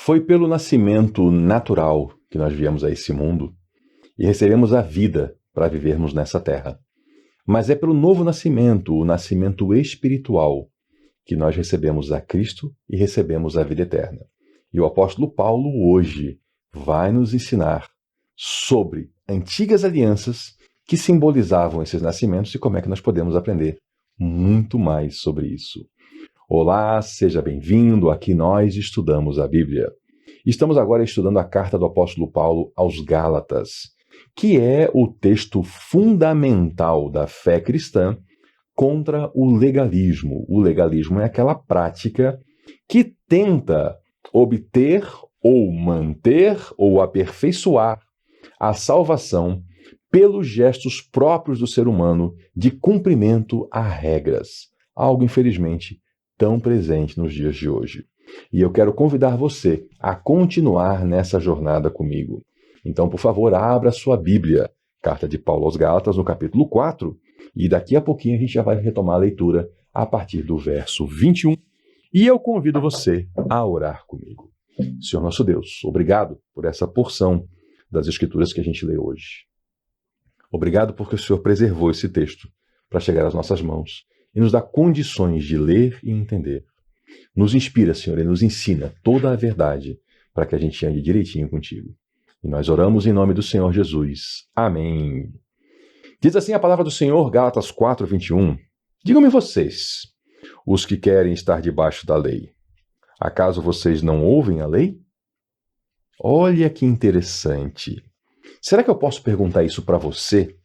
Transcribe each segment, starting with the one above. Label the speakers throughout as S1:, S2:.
S1: Foi pelo nascimento natural que nós viemos a esse mundo e recebemos a vida para vivermos nessa terra. Mas é pelo novo nascimento, o nascimento espiritual, que nós recebemos a Cristo e recebemos a vida eterna. E o apóstolo Paulo hoje vai nos ensinar sobre antigas alianças que simbolizavam esses nascimentos e como é que nós podemos aprender muito mais sobre isso. Olá, seja bem-vindo, aqui nós estudamos a Bíblia. Estamos agora estudando a carta do apóstolo Paulo aos Gálatas, que é o texto fundamental da fé cristã contra o legalismo. O legalismo é aquela prática que tenta obter ou manter ou aperfeiçoar a salvação pelos gestos próprios do ser humano de cumprimento a regras. Algo, infelizmente, tão presente nos dias de hoje. E eu quero convidar você a continuar nessa jornada comigo. Então, por favor, abra sua Bíblia, Carta de Paulo aos Gálatas, no capítulo 4, e daqui a pouquinho a gente já vai retomar a leitura a partir do verso 21, e eu convido você a orar comigo. Senhor nosso Deus, obrigado por essa porção das Escrituras que a gente lê hoje. Obrigado porque o Senhor preservou esse texto para chegar às nossas mãos e nos dá condições de ler e entender. Nos inspira, Senhor, e nos ensina toda a verdade para que a gente ande direitinho contigo. E nós oramos em nome do Senhor Jesus. Amém. Diz assim a palavra do Senhor, Gálatas 4, 21. Digam-me vocês, os que querem estar debaixo da lei, acaso vocês não ouvem a lei? Olha que interessante. Será que eu posso perguntar isso para você?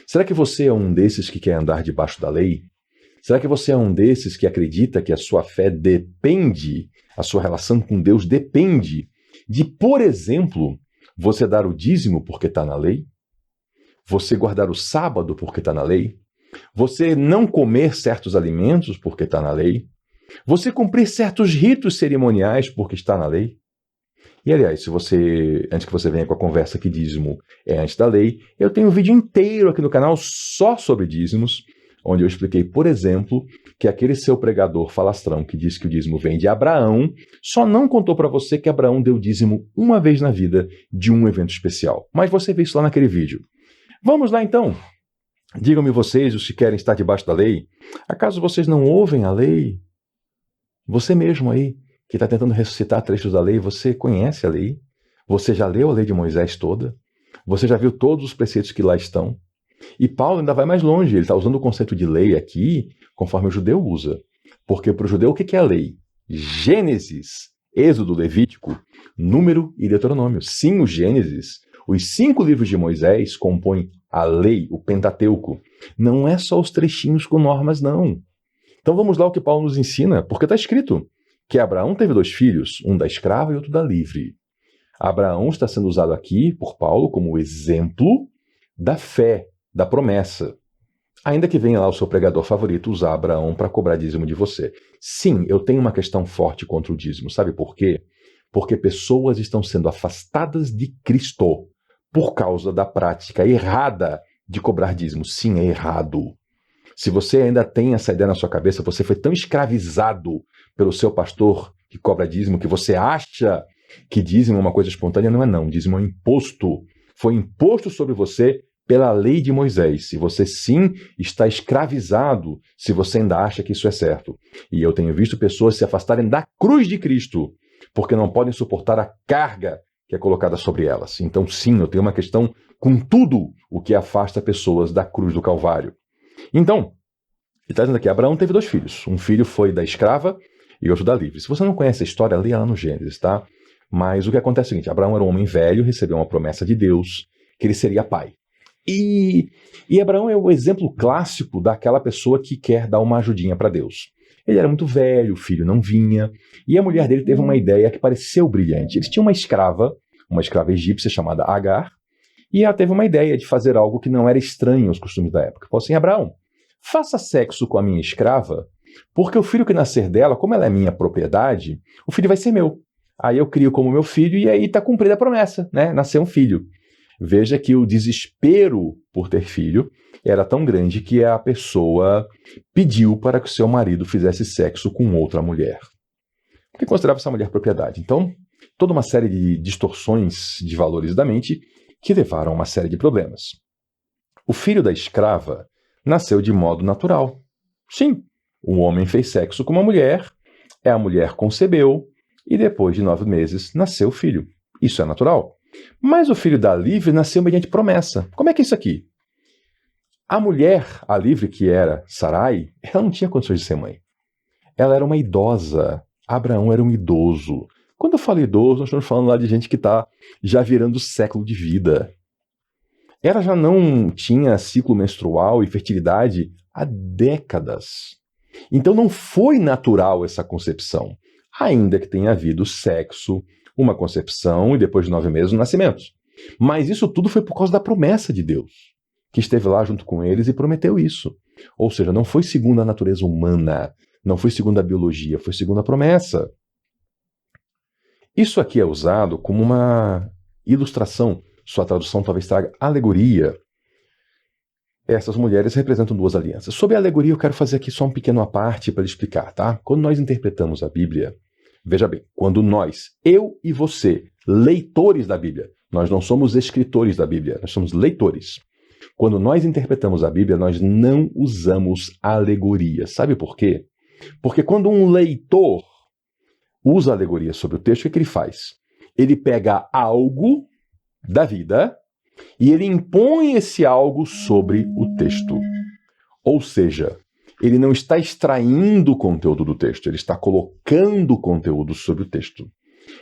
S1: Será que você é um desses que quer andar debaixo da lei? Será que você é um desses que acredita que a sua fé depende, a sua relação com Deus depende de, por exemplo, você dar o dízimo porque está na lei? Você guardar o sábado porque está na lei? Você não comer certos alimentos porque está na lei? Você cumprir certos ritos cerimoniais porque está na lei? E aliás, antes que você venha com a conversa que dízimo é antes da lei, eu tenho um vídeo inteiro aqui no canal só sobre dízimos, onde eu expliquei, por exemplo, que aquele seu pregador falastrão que diz que o dízimo vem de Abraão, só não contou para você que Abraão deu dízimo uma vez na vida de um evento especial. Mas você vê isso lá naquele vídeo. Vamos lá então. Digam-me vocês, os que querem estar debaixo da lei, acaso vocês não ouvem a lei? Você mesmo aí, que está tentando ressuscitar trechos da lei, você conhece a lei? Você já leu a lei de Moisés toda? Você já viu todos os preceitos que lá estão? E Paulo ainda vai mais longe, ele está usando o conceito de lei aqui, conforme o judeu usa. Porque para o judeu, o que é a lei? Gênesis, Êxodo, Levítico, Número e Deuteronômio. Sim, o Gênesis, os 5 livros de Moisés compõem a lei, o Pentateuco. Não é só os trechinhos com normas, não. Então vamos lá o que Paulo nos ensina, porque está escrito que Abraão teve 2 filhos, um da escrava e outro da livre. Abraão está sendo usado aqui por Paulo como exemplo da fé, da promessa. Ainda que venha lá o seu pregador favorito usar Abraão para cobrar dízimo de você. Sim, eu tenho uma questão forte contra o dízimo. Sabe por quê? Porque pessoas estão sendo afastadas de Cristo por causa da prática errada de cobrar dízimo. Sim, é errado. Se você ainda tem essa ideia na sua cabeça, você foi tão escravizado pelo seu pastor que cobra dízimo que você acha que dízimo é uma coisa espontânea. Não é não. Dízimo é um imposto. Foi imposto sobre você pela lei de Moisés. E você sim está escravizado se você ainda acha que isso é certo. E eu tenho visto pessoas se afastarem da cruz de Cristo porque não podem suportar a carga que é colocada sobre elas. Então sim, eu tenho uma questão com tudo o que afasta pessoas da cruz do Calvário. Então, ele está dizendo aqui, Abraão teve 2 filhos. Um filho foi da escrava e outro da livre. Se você não conhece a história, leia lá no Gênesis, tá? Mas o que acontece é o seguinte, Abraão era um homem velho, recebeu uma promessa de Deus que ele seria pai. E Abraão é o exemplo clássico daquela pessoa que quer dar uma ajudinha para Deus. Ele era muito velho, o filho não vinha, e a mulher dele teve uma ideia que pareceu brilhante. Eles tinham uma escrava egípcia chamada Agar, e ela teve uma ideia de fazer algo que não era estranho aos costumes da época. Falou assim, Abraão, faça sexo com a minha escrava, porque o filho que nascer dela, como ela é minha propriedade, o filho vai ser meu. Aí eu crio como meu filho e aí está cumprida a promessa, né? Nasceu um filho. Veja que o desespero por ter filho era tão grande que a pessoa pediu para que o seu marido fizesse sexo com outra mulher. Porque considerava essa mulher propriedade. Então, toda uma série de distorções de valores da mente que levaram a uma série de problemas. O filho da escrava nasceu de modo natural. Sim, o homem fez sexo com uma mulher, a mulher concebeu e depois de 9 meses nasceu o filho. Isso é natural. Mas o filho da livre nasceu mediante promessa. Como é que é isso aqui? A mulher, a livre que era Sarai, ela não tinha condições de ser mãe. Ela era uma idosa. Abraão era um idoso. Quando eu falo idoso, nós estamos falando lá de gente que está já virando século de vida. Ela já não tinha ciclo menstrual e fertilidade há décadas. Então não foi natural essa concepção, ainda que tenha havido sexo, uma concepção e depois de 9 meses o nascimento. Mas isso tudo foi por causa da promessa de Deus, que esteve lá junto com eles e prometeu isso. Ou seja, não foi segundo a natureza humana, não foi segundo a biologia, foi segundo a promessa. Isso aqui é usado como uma ilustração. Sua tradução talvez traga alegoria. Essas mulheres representam 2 alianças. Sobre a alegoria, eu quero fazer aqui só um pequeno à parte para explicar, tá? Quando nós interpretamos a Bíblia, veja bem, quando nós, eu e você, leitores da Bíblia, nós não somos escritores da Bíblia, nós somos leitores. Quando nós interpretamos a Bíblia, nós não usamos alegoria. Sabe por quê? Porque quando um leitor usa alegoria sobre o texto, o que ele faz? Ele pega algo da vida e ele impõe esse algo sobre o texto. Ou seja, ele não está extraindo o conteúdo do texto, ele está colocando o conteúdo sobre o texto.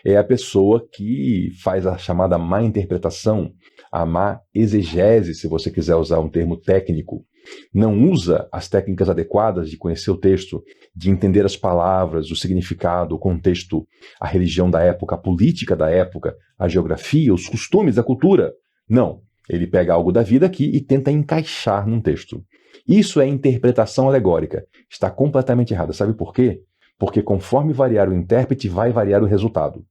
S1: É a pessoa que faz a chamada má interpretação, a má exegese, se você quiser usar um termo técnico. Não usa as técnicas adequadas de conhecer o texto, de entender as palavras, o significado, o contexto, a religião da época, a política da época, a geografia, os costumes, a cultura. Não, ele pega algo da vida aqui e tenta encaixar num texto. Isso é interpretação alegórica. Está completamente errada. Sabe por quê? Porque conforme variar o intérprete, vai variar o resultado.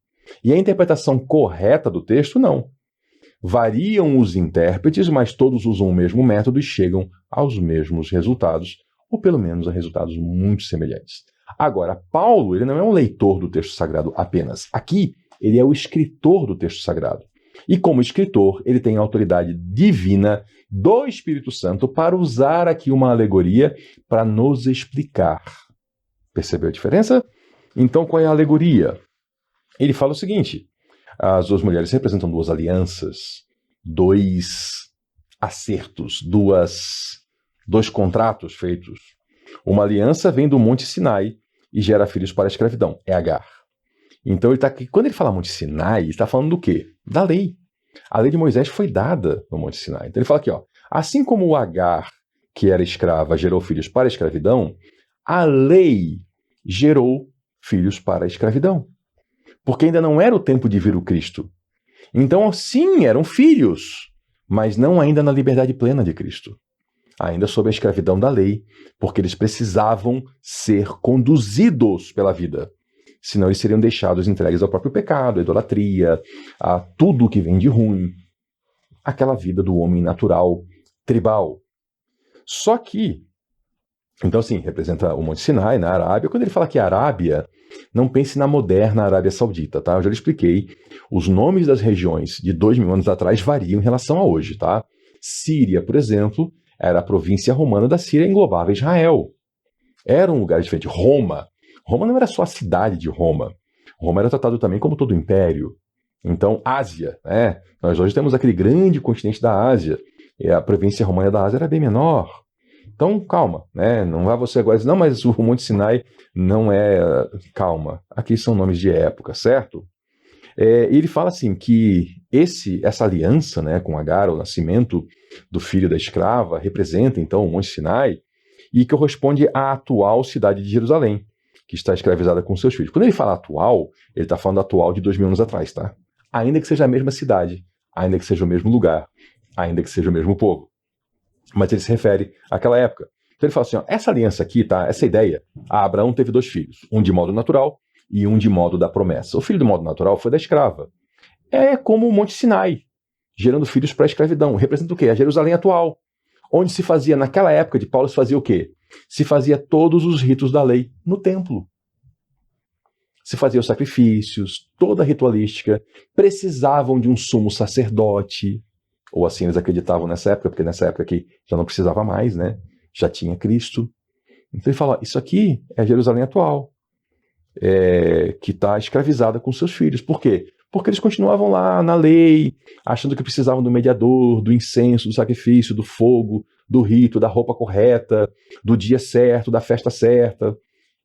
S1: E a interpretação correta do texto, não. Variam os intérpretes, mas todos usam o mesmo método e chegam aos mesmos resultados, ou pelo menos a resultados muito semelhantes. Agora, Paulo, ele não é um leitor do texto sagrado apenas. Aqui, ele é o escritor do texto sagrado. E como escritor, ele tem a autoridade divina do Espírito Santo para usar aqui uma alegoria para nos explicar. Percebeu a diferença? Então, qual é a alegoria? Ele fala o seguinte: as 2 mulheres representam 2 alianças, 2 acertos, 2 contratos feitos. Uma aliança vem do Monte Sinai e gera filhos para a escravidão. É Agar. Então, quando ele fala Monte Sinai, ele está falando do quê? Da lei. A lei de Moisés foi dada no Monte Sinai. Então ele fala aqui, ó, assim como o Agar, que era escrava, gerou filhos para a escravidão, a lei gerou filhos para a escravidão. Porque ainda não era o tempo de vir o Cristo. Então, sim, eram filhos, mas não ainda na liberdade plena de Cristo. Ainda sob a escravidão da lei, porque eles precisavam ser conduzidos pela vida. Senão eles seriam deixados entregues ao próprio pecado, à idolatria, a tudo que vem de ruim. Aquela vida do homem natural, tribal. Só que, então assim, representa o Monte Sinai na Arábia. Quando ele fala que Arábia, não pense na moderna Arábia Saudita, tá? Eu já lhe expliquei. Os nomes das regiões de 2000 anos atrás variam em relação a hoje, tá? Síria, por exemplo, era a província romana da Síria, englobava Israel. Era um lugar diferente. Roma não era só a cidade de Roma. Roma era tratado também como todo o império. Então, Ásia, né? Nós hoje temos aquele grande continente da Ásia. E a província romana da Ásia era bem menor. Então, calma, né? Não vai você agora dizer, não, mas o Monte Sinai não é... Calma, aqui são nomes de época, certo? Ele fala assim que essa aliança, né, com Agar, o nascimento do filho da escrava, representa então o Monte Sinai e corresponde à atual cidade de Jerusalém, que está escravizada com seus filhos. Quando ele fala atual, ele está falando atual de 2000 anos atrás, tá? Ainda que seja a mesma cidade, ainda que seja o mesmo lugar, ainda que seja o mesmo povo. Mas ele se refere àquela época. Então ele fala assim, ó, essa aliança aqui, tá? Essa ideia, Abraão teve 2 filhos, um de modo natural e um de modo da promessa. O filho do modo natural foi da escrava. É como o Monte Sinai, gerando filhos para a escravidão. Representa o quê? A Jerusalém atual, onde se fazia, naquela época de Paulo, se fazia o quê? Se fazia todos os ritos da lei no templo. se faziam os sacrifícios, toda a ritualística, precisavam de um sumo sacerdote, ou assim eles acreditavam nessa época, porque nessa época aqui já não precisava mais, né? Já tinha Cristo. Então ele fala, isso aqui é Jerusalém atual, que está escravizada com seus filhos. Por quê? Porque eles continuavam lá na lei, achando que precisavam do mediador, do incenso, do sacrifício, do fogo, do rito, da roupa correta, do dia certo, da festa certa.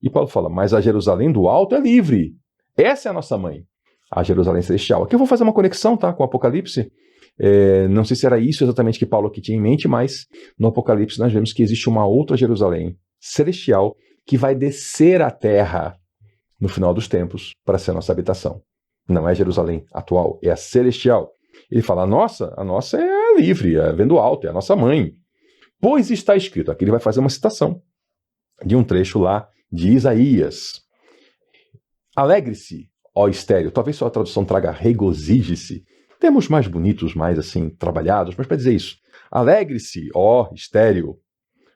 S1: E Paulo fala, mas a Jerusalém do alto é livre. Essa é a nossa mãe, a Jerusalém celestial. Aqui eu vou fazer uma conexão, tá, com o Apocalipse. Não sei se era isso exatamente que Paulo aqui tinha em mente, mas no Apocalipse nós vemos que existe uma outra Jerusalém celestial que vai descer à terra no final dos tempos para ser a nossa habitação. Não é Jerusalém atual, é a celestial. Ele fala, a nossa é livre, vem do alto, é a nossa mãe. Pois está escrito, aqui ele vai fazer uma citação de um trecho lá de Isaías. Alegre-se, ó estéril, talvez sua tradução traga regozije-se, termos mais bonitos, mais assim, trabalhados, mas para dizer isso, alegre-se, ó estéril,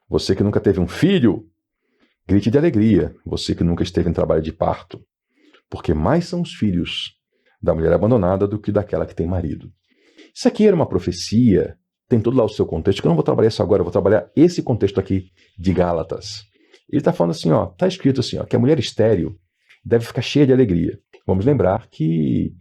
S1: você que nunca teve um filho, grite de alegria, você que nunca esteve em trabalho de parto, porque mais são os filhos da mulher abandonada do que daquela que tem marido. Isso aqui era uma profecia, tem todo lá o seu contexto, que eu não vou trabalhar isso agora, eu vou trabalhar esse contexto aqui de Gálatas. Ele está falando assim, ó, está escrito assim, ó, que a mulher estéril deve ficar cheia de alegria. Vamos lembrar que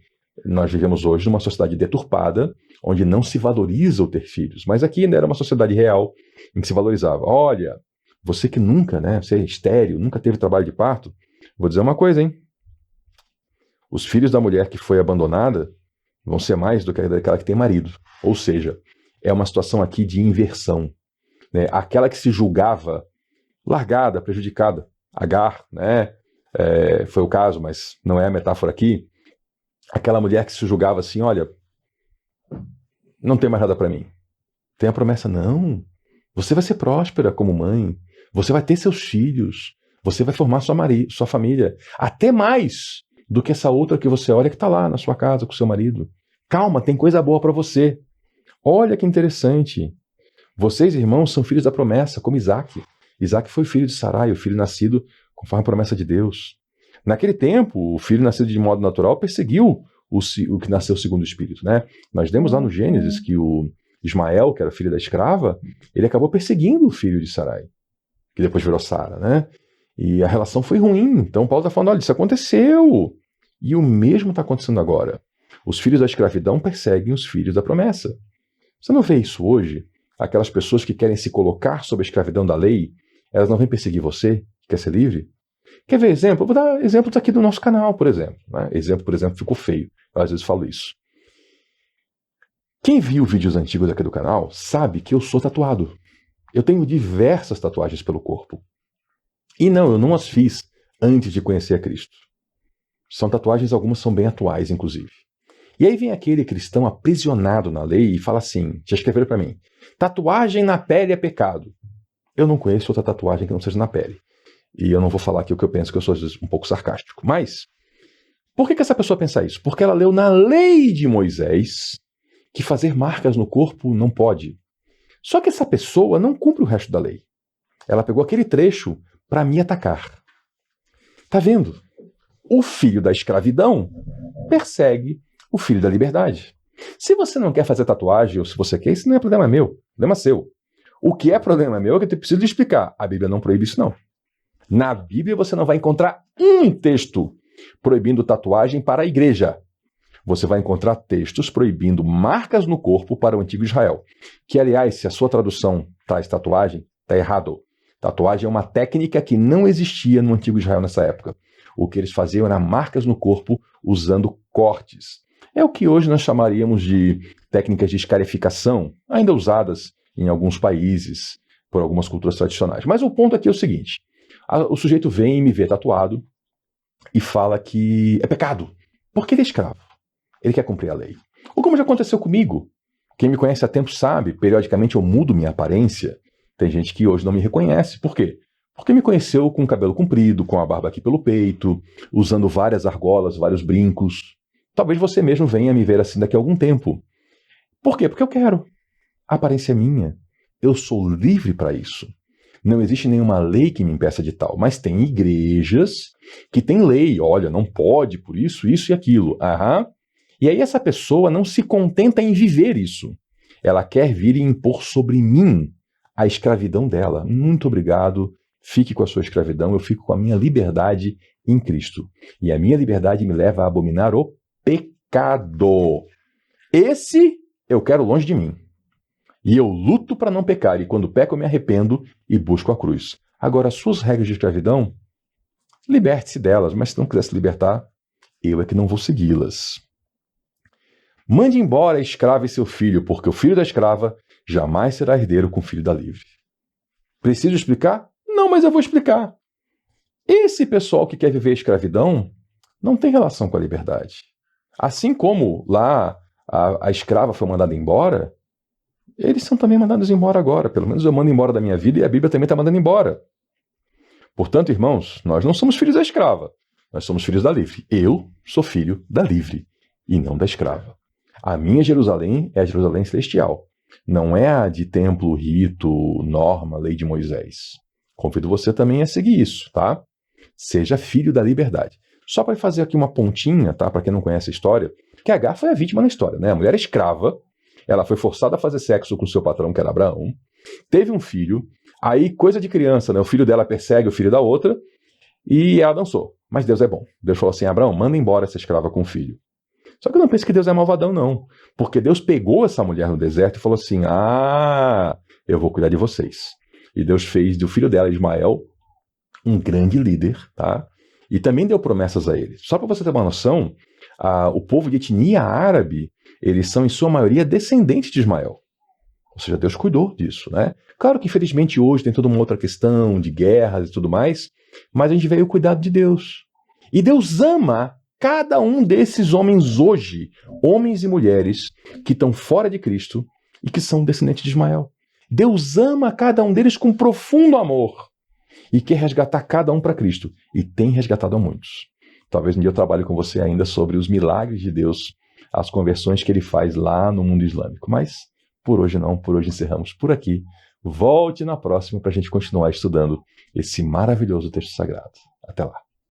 S1: nós vivemos hoje numa sociedade deturpada, onde não se valoriza o ter filhos. Mas aqui ainda era uma sociedade real, em que se valorizava. Olha, você que nunca, né, você é estéril, nunca teve trabalho de parto, vou dizer uma coisa, hein? Os filhos da mulher que foi abandonada vão ser mais do que aquela que tem marido. Ou seja, é uma situação aqui de inversão, né? Aquela que se julgava largada, prejudicada, Agar, né? Foi o caso, mas não é a metáfora aqui. Aquela mulher que se julgava assim, olha, não tem mais nada para mim. Tem a promessa, não. Você vai ser próspera como mãe. Você vai ter seus filhos. Você vai formar sua família. Até mais do que essa outra que você olha que está lá na sua casa com seu marido. Calma, tem coisa boa para você. Olha que interessante. Vocês, irmãos, são filhos da promessa, como Isaac. Isaac foi filho de Sarai, o filho nascido conforme a promessa de Deus. Naquele tempo, o filho nascido de modo natural perseguiu o que nasceu segundo o Espírito, né? Nós vemos lá no Gênesis que o Ismael, que era filho da escrava, ele acabou perseguindo o filho de Sarai, que depois virou Sara, né? E a relação foi ruim. Então Paulo está falando, olha, isso aconteceu. E o mesmo está acontecendo agora. Os filhos da escravidão perseguem os filhos da promessa. Você não vê isso hoje? Aquelas pessoas que querem se colocar sob a escravidão da lei, elas não vêm perseguir você, que quer ser livre? Quer ver exemplo? Eu vou dar exemplos aqui do nosso canal, por exemplo. Né? Exemplo, por exemplo, ficou feio. Eu às vezes falo isso. Quem viu vídeos antigos aqui do canal sabe que eu sou tatuado. Eu tenho diversas tatuagens pelo corpo. E não, eu não as fiz antes de conhecer a Cristo. São tatuagens, algumas são bem atuais, inclusive. E aí vem aquele cristão aprisionado na lei e fala assim, já escreveram para mim, tatuagem na pele é pecado. Eu não conheço outra tatuagem que não seja na pele. E eu não vou falar aqui o que eu penso, que eu sou às vezes um pouco sarcástico. Mas, por que essa pessoa pensa isso? Porque ela leu na lei de Moisés que fazer marcas no corpo não pode. Só que essa pessoa não cumpre o resto da lei. Ela pegou aquele trecho para me atacar. Tá vendo? O filho da escravidão persegue o filho da liberdade. Se você não quer fazer tatuagem, ou se você quer, isso não é problema meu, problema seu. O que é problema meu é que eu preciso lhe explicar. A Bíblia não proíbe isso, não. Na Bíblia você não vai encontrar um texto proibindo tatuagem para a igreja. Você vai encontrar textos proibindo marcas no corpo para o antigo Israel. Que, aliás, se a sua tradução traz tatuagem, está errado. Tatuagem é uma técnica que não existia no antigo Israel nessa época. O que eles faziam era marcas no corpo usando cortes. É o que hoje nós chamaríamos de técnicas de escarificação, ainda usadas em alguns países por algumas culturas tradicionais. Mas o ponto aqui é o seguinte. O sujeito vem e me vê tatuado e fala que é pecado, porque ele é escravo. Ele quer cumprir a lei. Ou como já aconteceu comigo. Quem me conhece há tempo sabe, periodicamente eu mudo minha aparência. Tem gente que hoje não me reconhece. Por quê? Porque me conheceu com o cabelo comprido, com a barba aqui pelo peito, usando várias argolas, vários brincos. Talvez você mesmo venha me ver assim daqui a algum tempo. Por quê? Porque eu quero. A aparência é minha. Eu sou livre para isso. Não existe nenhuma lei que me impeça de tal, mas tem igrejas que têm lei. Olha, não pode por isso, isso e aquilo. Aham. E aí essa pessoa não se contenta em viver isso. Ela quer vir e impor sobre mim a escravidão dela. Muito obrigado, fique com a sua escravidão, eu fico com a minha liberdade em Cristo. E a minha liberdade me leva a abominar o pecado. Esse eu quero longe de mim. E eu luto para não pecar, e quando peco eu me arrependo e busco a cruz. Agora, as suas regras de escravidão, liberte-se delas, mas se não quiser se libertar, eu é que não vou segui-las. Mande embora a escrava e seu filho, porque o filho da escrava jamais será herdeiro com o filho da livre. Preciso explicar? Não, mas eu vou explicar. Esse pessoal que quer viver a escravidão não tem relação com a liberdade. Assim como lá a escrava foi mandada embora, eles são também mandados embora agora. Pelo menos eu mando embora da minha vida e a Bíblia também está mandando embora. Portanto, irmãos, nós não somos filhos da escrava, nós somos filhos da livre. Eu sou filho da livre e não da escrava. A minha Jerusalém é a Jerusalém celestial. Não é a de templo, rito, norma, lei de Moisés. Convido você também a seguir isso, tá? Seja filho da liberdade. Só para fazer aqui uma pontinha, tá? Para quem não conhece a história, que Agar foi a vítima na história, né? A mulher escrava, ela foi forçada a fazer sexo com seu patrão, que era Abraão, teve um filho, aí coisa de criança, né? O filho dela persegue o filho da outra e ela dançou. Mas Deus é bom. Deus falou assim, Abraão, manda embora essa escrava com o filho. Só que eu não penso que Deus é malvadão, não. Porque Deus pegou essa mulher no deserto e falou assim, eu vou cuidar de vocês. E Deus fez do filho dela, Ismael, um grande líder, tá? E também deu promessas a ele. Só para você ter uma noção, o povo de etnia árabe, eles são em sua maioria descendentes de Ismael. Ou seja, Deus cuidou disso, né? Claro que infelizmente hoje tem toda uma outra questão de guerras e tudo mais, mas a gente veio o cuidado de Deus. E Deus ama cada um desses homens hoje, homens e mulheres que estão fora de Cristo e que são descendentes de Ismael. Deus ama cada um deles com profundo amor e quer resgatar cada um para Cristo. E tem resgatado a muitos. Talvez um dia eu trabalhe com você ainda sobre os milagres de Deus, as conversões que ele faz lá no mundo islâmico. Mas por hoje não, por hoje encerramos por aqui. Volte na próxima para a gente continuar estudando esse maravilhoso texto sagrado. Até lá.